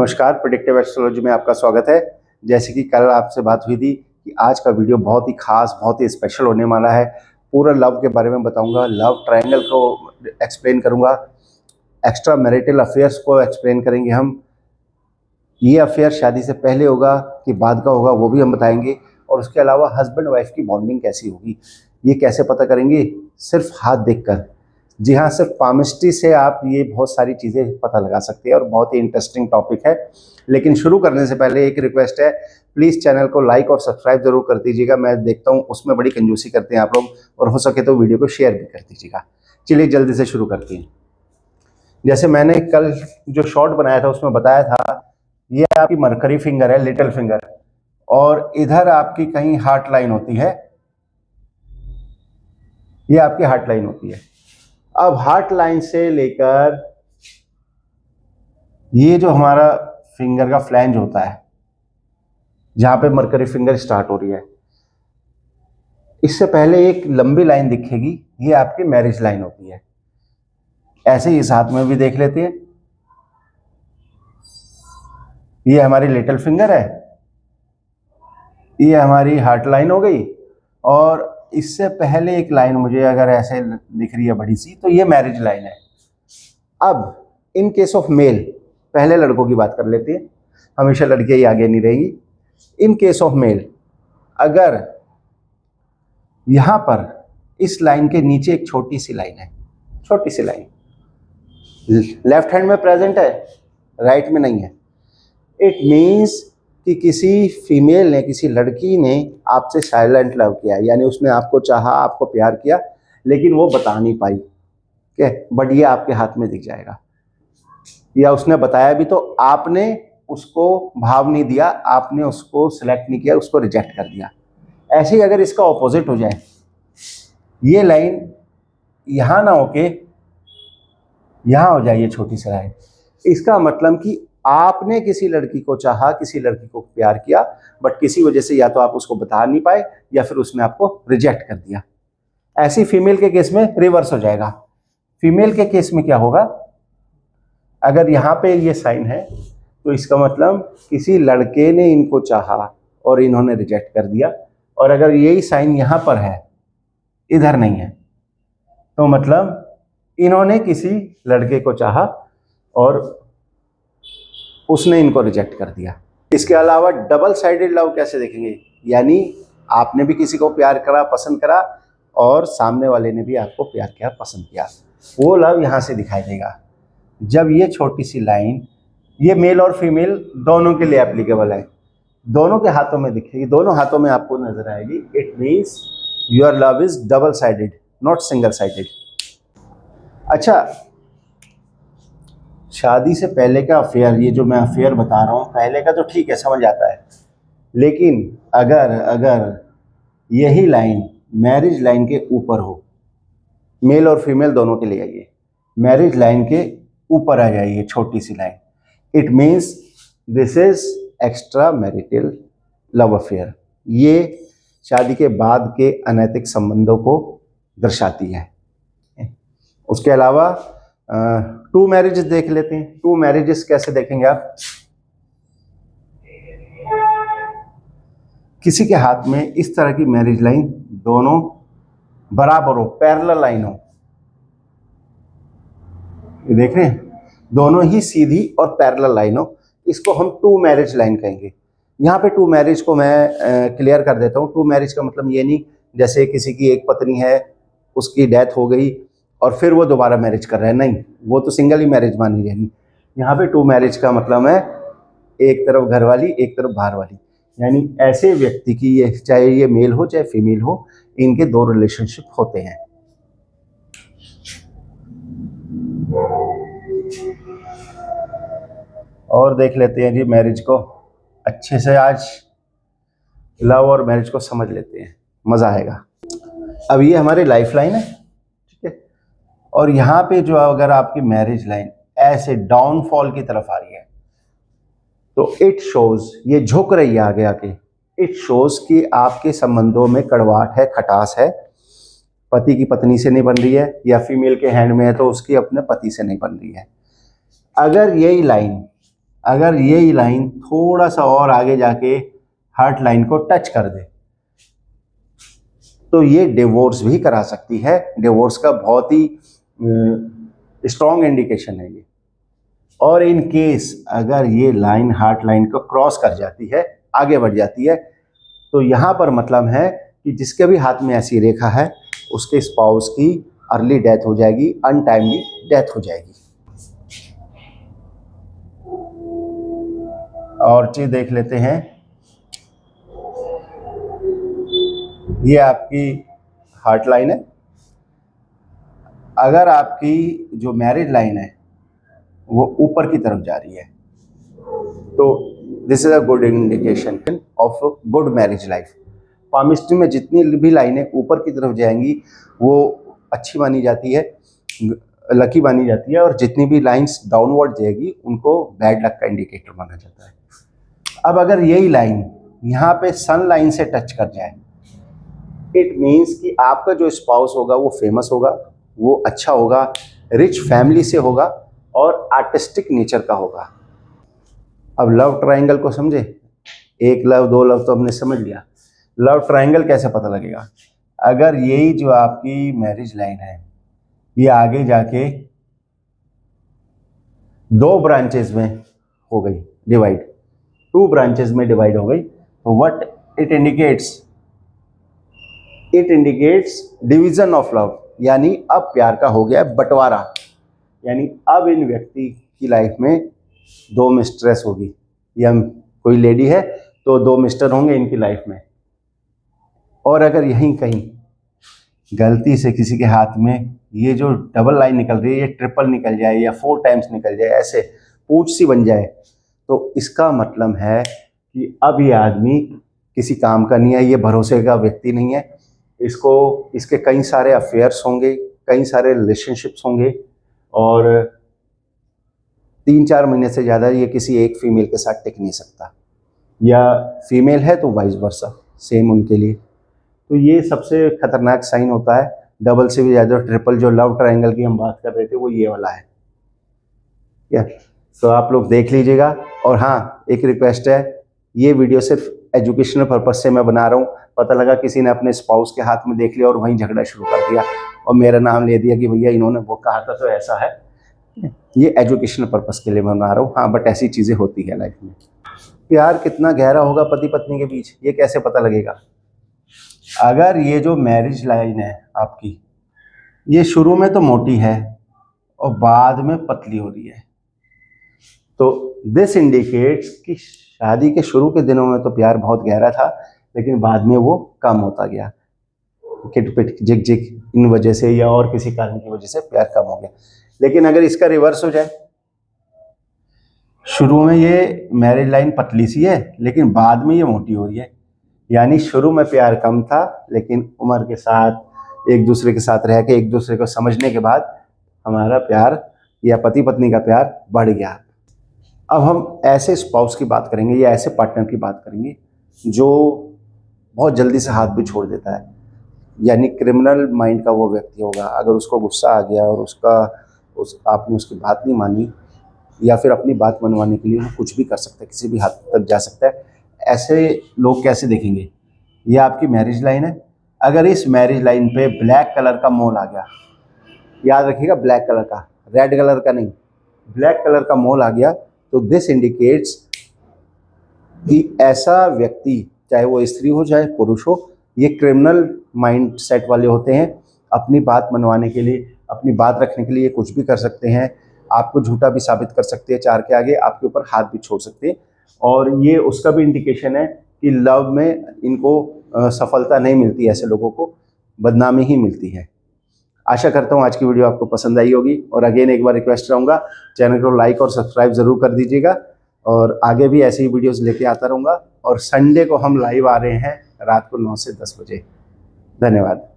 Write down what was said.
नमस्कार, predictive astrology में आपका स्वागत है। जैसे कि कल आपसे बात हुई थी कि आज का वीडियो बहुत ही खास, बहुत ही स्पेशल होने वाला है। पूरा लव के बारे में बताऊंगा, लव ट्रायंगल को एक्सप्लेन करूंगा, एक्स्ट्रा मैरिटल अफेयर्स को एक्सप्लेन करेंगे हम। ये अफेयर शादी से पहले होगा कि बाद का होगा वो भी हम बताएंगे, और उसके अलावा हस्बैंड वाइफ की बॉन्डिंग कैसी होगी ये कैसे पता करेंगे, सिर्फ हाथ देखकर। जी हाँ, सिर्फ पामिस्ट्री से आप ये बहुत सारी चीज़ें पता लगा सकते हैं और बहुत ही इंटरेस्टिंग टॉपिक है। लेकिन शुरू करने से पहले एक रिक्वेस्ट है, प्लीज़ चैनल को लाइक और सब्सक्राइब जरूर कर दीजिएगा। मैं देखता हूँ उसमें बड़ी कंजूसी करते हैं आप लोग, और हो सके तो वीडियो को शेयर भी कर दीजिएगा। चलिए जल्दी से शुरू करते हैं। जैसे मैंने कल जो शॉर्ट बनाया था उसमें बताया था, ये आपकी मरकरी फिंगर है, लिटिल फिंगर, और इधर आपकी कहीं हार्ट लाइन होती है, ये आपकी हार्ट लाइन होती है। अब हार्ट लाइन से लेकर ये जो हमारा फिंगर का फ्लैंज होता है, जहां पे मरकरी फिंगर स्टार्ट हो रही है, इससे पहले एक लंबी लाइन दिखेगी, ये आपकी मैरिज लाइन होती है। ऐसे ही इस हाथ में भी देख लेते हैं, ये हमारी लिटिल फिंगर है, ये हमारी हार्ट लाइन हो गई, और इससे पहले एक लाइन मुझे अगर ऐसे दिख रही है बड़ी सी, तो ये मैरिज लाइन है। अब इन केस ऑफ मेल, पहले लड़कों की बात कर लेते हैं, हमेशा लड़कियां ही आगे नहीं रहेंगी। इन केस ऑफ मेल, अगर यहां पर इस लाइन के नीचे एक छोटी सी लाइन है, छोटी सी लाइन लेफ्ट हैंड में प्रेजेंट है, राइट में नहीं है, इट मीन्स कि किसी फीमेल ने, किसी लड़की ने आपसे साइलेंट लव किया, यानी उसने आपको चाहा, आपको प्यार किया, लेकिन वो बता नहीं पाई, बट ये आपके हाथ में दिख जाएगा। या उसने बताया भी तो आपने उसको भाव नहीं दिया, आपने उसको सिलेक्ट नहीं किया, उसको रिजेक्ट कर दिया। ऐसे ही अगर इसका ऑपोजिट हो जाए, ये लाइन यहां ना होके यहां हो जाए, ये छोटी सी लाइन, इसका मतलब कि आपने किसी लड़की को चाहा, किसी लड़की को प्यार किया, बट किसी वजह से या तो आप उसको बता नहीं पाए या फिर उसने आपको रिजेक्ट कर दिया। ऐसी फीमेल के केस में रिवर्स हो जाएगा। फीमेल के केस में क्या होगा, अगर यहाँ पे ये साइन है तो इसका मतलब किसी लड़के ने इनको चाहा और इन्होंने रिजेक्ट कर दिया, और अगर यही साइन यहाँ पर है, इधर नहीं है, तो मतलब इन्होंने किसी लड़के को चाहा और उसने इनको रिजेक्ट कर दिया। इसके अलावा डबल साइडेड लव कैसे देखेंगे, यानी आपने भी किसी को प्यार करा, पसंद करा, और सामने वाले ने भी आपको प्यार किया, पसंद किया, वो लव यहाँ से दिखाई देगा। जब ये छोटी सी लाइन, ये मेल और फीमेल दोनों के लिए एप्लीकेबल है, दोनों के हाथों में दिखेगी, दोनों हाथों में आपको नजर आएगी, it means your love is double sided, not single sided. अच्छा, शादी से पहले का अफेयर, ये जो मैं अफेयर बता रहा हूँ, पहले का तो ठीक है, समझ आता है, लेकिन अगर यही लाइन मैरिज लाइन के ऊपर हो, मेल और फीमेल दोनों के लिए आइए, मैरिज लाइन के ऊपर आ जाइए छोटी सी line, it means this is extra marital love affair. ये शादी के बाद के अनैतिक संबंधों को दर्शाती है। उसके अलावा टू मैरिजेस देख लेते हैं। टू मैरिजेस कैसे देखेंगे आप, किसी के हाथ में इस तरह की मैरिज लाइन दोनों बराबर हो, पैरेलल लाइन हो, ये देख रहे हैं, दोनों ही सीधी और पैरेलल लाइन हो, इसको हम टू मैरिज लाइन कहेंगे। यहाँ पे टू मैरिज को मैं क्लियर कर देता हूँ। टू मैरिज का मतलब ये नहीं जैसे किसी की एक पत्नी है, उसकी डेथ हो गई और फिर वो दोबारा मैरिज कर रहे हैं, नहीं, वो तो सिंगल ही मैरिज मानी जाएगी। यहाँ पे टू मैरिज का मतलब है एक तरफ घर वाली, एक तरफ बाहर वाली, यानी ऐसे व्यक्ति की, ये चाहे ये मेल हो चाहे फीमेल हो, इनके दो रिलेशनशिप होते हैं। और देख लेते हैं जी मैरिज को अच्छे से, आज लव और मैरिज को समझ लेते हैं, मजा आएगा। अब ये हमारी लाइफ लाइन है, ठीक है, और यहाँ पे जो अगर आपकी मैरिज लाइन ऐसे डाउनफॉल की तरफ आ रही है, तो इट शोज, ये झुक रही है आगे आके, इट शोज कि आपके संबंधों में कड़वाहट है, खटास है, पति की पत्नी से नहीं बन रही है, या फीमेल के हैंड में है तो उसकी अपने पति से नहीं बन रही है। अगर यही लाइन अगर ये लाइन थोड़ा सा और आगे जाके हार्ट लाइन को टच कर दे तो ये डिवोर्स भी करा सकती है। डिवोर्स का बहुत ही स्ट्रॉन्ग इंडिकेशन है ये। और इन केस अगर ये लाइन हार्ट लाइन को क्रॉस कर जाती है, आगे बढ़ जाती है, तो यहाँ पर मतलब है कि जिसके भी हाथ में ऐसी रेखा है उसके स्पाउस की अर्ली डेथ हो जाएगी, अनटाइमली डेथ हो जाएगी। और चीज देख लेते हैं, ये आपकी हार्ट लाइन है। अगर आपकी जो मैरिज लाइन है वो ऊपर की तरफ जा रही है तो this is a good indication of good marriage life. Palmistry में जितनी भी लाइनें ऊपर की तरफ जाएंगी वो अच्छी मानी जाती है, लकी मानी जाती है, और जितनी भी लाइंस डाउनवर्ड जाएगी उनको बैड लक का इंडिकेटर माना जाता है। अब अगर यही लाइन यहाँ पे सन लाइन से टच कर जाए, इट मीन्स कि आपका जो स्पाउस होगा वो फेमस होगा, वो अच्छा होगा, रिच फैमिली से होगा और आर्टिस्टिक नेचर का होगा। अब लव ट्रायंगल को समझे, एक लव दो लव तो हमने समझ लिया, लव ट्रायंगल कैसे पता लगेगा? अगर यही जो आपकी मैरिज लाइन है ये आगे जाके दो ब्रांचेस में हो गई डिवाइड, टू ब्रांचेस में डिवाइड हो गई, तो what it indicates? It indicates division of love, यानी अब प्यार का हो गया बंटवारा, यानी अब इन व्यक्ति की लाइफ में दो मिस्ट्रेस होगी, या कोई लेडी है तो दो मिस्टर होंगे इनकी लाइफ में। और अगर यहीं कहीं गलती से किसी के हाथ में ये जो डबल लाइन निकल रही है ये ट्रिपल निकल जाए या 4 टाइम्स निकल जाए, ऐसे पूंछ सी बन जाए, तो इसका मतलब है कि अब ये आदमी किसी काम का नहीं है, ये भरोसे का व्यक्ति नहीं है, इसके कई सारे अफेयर्स होंगे, कई सारे रिलेशनशिप्स होंगे, और 3-4 महीने से ज़्यादा ये किसी एक फीमेल के साथ टिक नहीं सकता, या फीमेल है तो वाइस वर्सा सेम उनके लिए। तो ये सबसे खतरनाक साइन होता है, डबल से भी ज़्यादा, ट्रिपल, जो लव ट्रायंगल की हम बात कर रहे थे वो ये वाला है। क्या तो आप लोग देख लीजिएगा। और हाँ, एक रिक्वेस्ट है, ये वीडियो सिर्फ एजुकेशनल पर्पस से मैं बना रहा हूँ। पता लगा किसी ने अपने स्पाउस के हाथ में देख लिया और वहीं झगड़ा शुरू कर दिया और मेरा नाम ले दिया कि भैया इन्होंने वो कहा था तो ऐसा है। ये एजुकेशनल पर्पस के लिए मैं बना रहा हूँ। हाँ, बट ऐसी चीज़ें होती है लाइफ में। प्यार कितना गहरा होगा पति पत्नी के बीच, ये कैसे पता लगेगा? अगर ये जो मैरिज लाइन है आपकी, ये शुरू में तो मोटी है और बाद में पतली हो रही है, तो दिस इंडिकेट्स कि शादी के शुरू के दिनों में तो प्यार बहुत गहरा था, लेकिन बाद में वो कम होता गया, किटपिट झिक झिक इन वजह से या और किसी कारण की वजह से प्यार कम हो गया। लेकिन अगर इसका रिवर्स हो जाए, शुरू में ये मैरिज लाइन पतली सी है लेकिन बाद में ये मोटी हो रही है, यानी शुरू में प्यार कम था लेकिन उम्र के साथ एक दूसरे के साथ रह के एक दूसरे को समझने के बाद हमारा प्यार या पति पत्नी का प्यार बढ़ गया। अब हम ऐसे स्पाउस की बात करेंगे या ऐसे पार्टनर की बात करेंगे जो बहुत जल्दी से हाथ भी छोड़ देता है, यानी क्रिमिनल माइंड का वो व्यक्ति होगा। अगर उसको गुस्सा आ गया और आपने उसकी बात नहीं मानी या फिर अपनी बात मनवाने के लिए वो कुछ भी कर सकता है, किसी भी हद तक जा सकता है। ऐसे लोग कैसे देखेंगे? ये आपकी मैरिज लाइन है, अगर इस मैरिज लाइन पे ब्लैक कलर का मोल आ गया, याद रखिएगा ब्लैक कलर का, रेड कलर का नहीं, ब्लैक कलर का मोल आ गया, तो दिस इंडिकेट्स कि ऐसा व्यक्ति, चाहे वो स्त्री हो चाहे पुरुष हो, ये क्रिमिनल माइंड सेट वाले होते हैं। अपनी बात मनवाने के लिए, अपनी बात रखने के लिए कुछ भी कर सकते हैं, आपको झूठा भी साबित कर सकते हैं, चार के आगे आपके ऊपर हाथ भी छोड़ सकते हैं। और ये उसका भी इंडिकेशन है कि लव में इनको सफलता नहीं मिलती, ऐसे लोगों को बदनामी ही मिलती है। आशा करता हूँ आज की वीडियो आपको पसंद आई होगी, और अगेन एक बार रिक्वेस्ट रहूँगा, चैनल को लाइक और सब्सक्राइब ज़रूर कर दीजिएगा, और आगे भी ऐसी ही वीडियोस लेके आता रहूँगा। और संडे को हम लाइव आ रहे हैं रात को 9 से 10 बजे। धन्यवाद।